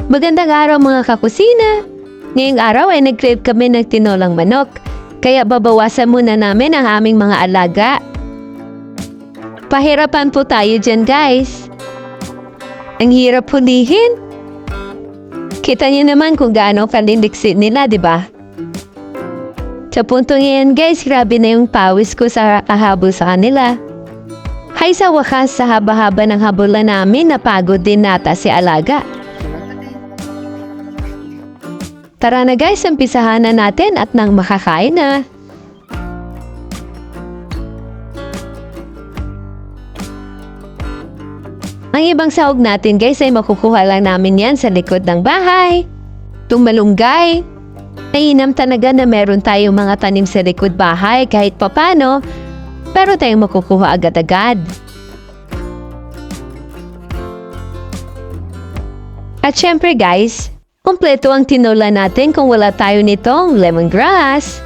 Magandang araw mga kakusina! Ngayong araw ay nag-crave kami ng tinolang manok, kaya babawasan muna namin ang aming mga alaga. Pahirapan po tayo dyan guys. Ang hirap hulihin. Kita niyo naman kung gaano kalindiksit nila, di ba? Sa puntong yan guys, grabe na yung pawis ko sa kahabol sa kanila. Hay sa wakas, sa haba-haba ng habulan namin, napagod din nata si alaga. Tara na guys, umpisahan na natin at nang makakain na. Ang ibang sahog natin guys ay makukuha lang namin yan sa likod ng bahay. Itong malunggay. Mainam talaga na meron tayong mga tanim sa likod bahay kahit papano, pero tayong makukuha agad-agad. At syempre guys, kumpleto ang tinola natin kung wala tayo nitong lemongrass.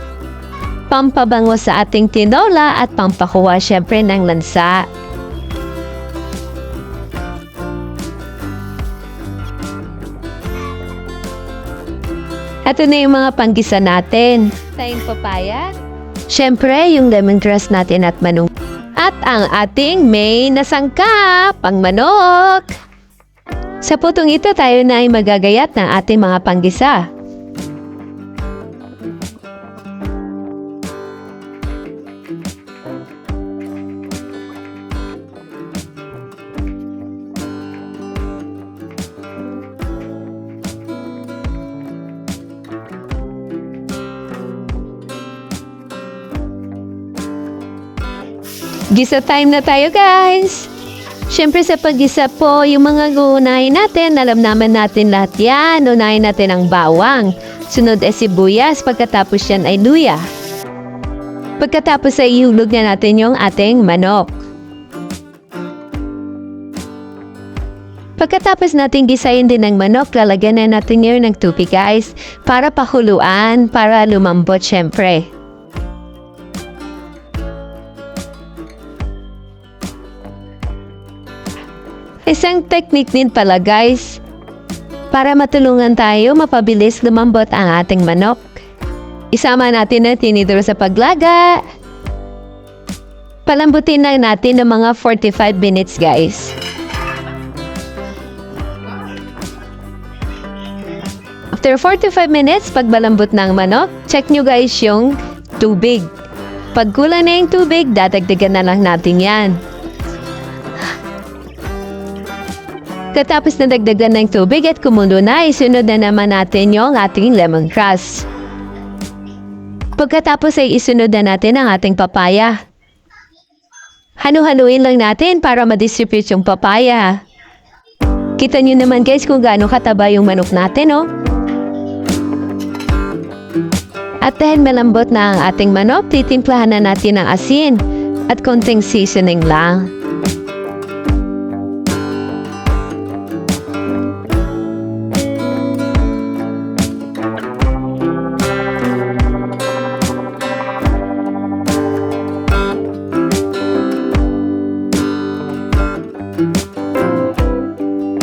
Pampabango sa ating tinola at pampakuha syempre ng lansa. Ito na yung mga panggisa natin. Tayong papaya. Syempre, yung lemongrass natin at manok. At ang ating main na sangkap, ang manok. Sa putong ito, tayo na ay magagayat ng ating mga panggisa. Gisa time na tayo guys! Siyempre sa paggisa po, yung mga uunahin natin, alam naman natin lahat yan. Unahin natin ang bawang. Sunod ay sibuyas, pagkatapos yan ay luya. Pagkatapos ay ihulog na natin yung ating manok. Pagkatapos natin gisayin din ng manok, lalagyan na natin yun ng tubig guys, para pakuluan, para lumambot syempre. Isang technique din pala guys, para matulungan tayo mapabilis lumambot ang ating manok. Isama natin ang tinidor sa paglaga. Palambutin lang natin ng mga 45 minutes guys. After 45 minutes, pag malambot ng manok, check nyo guys yung tubig. Pag kulang na yung tubig, dadagdagan na lang natin yan. Katapos na dagdagan ng tubig at kumulo na, isunod na naman natin yung ating lemongrass. Pagkatapos ay isunod na natin ang ating papaya. Hanu-hanuin lang natin para ma-distribute yung papaya. Kita nyo naman guys kung gaano kataba yung manok natin, oh. At dahil malambot na ang ating manok, titimplahan na natin ang asin at konting seasoning lang.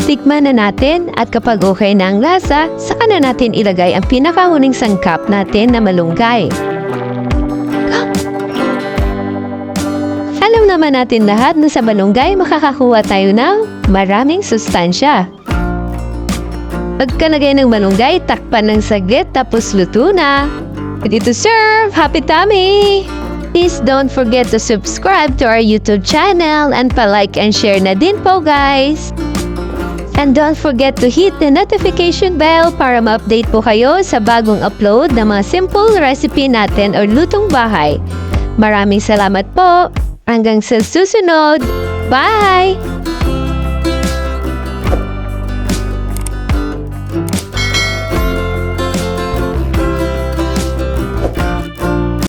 Tikman na natin at kapag okay na ang lasa, saka na natin ilagay ang pinakahuling sangkap natin na malunggay. Alam naman natin lahat na sa malunggay makakakuha tayo ng maraming sustansya. Pagkalagay ng malunggay, takpan ng saglit tapos luto na. Ready to serve! Happy tummy! Please don't forget to subscribe to our YouTube channel and pa-like and share na din po guys! And don't forget to hit the notification bell para ma-update po kayo sa bagong upload na mga simple recipe natin o lutong bahay. Maraming salamat po! Hanggang sa susunod! Bye!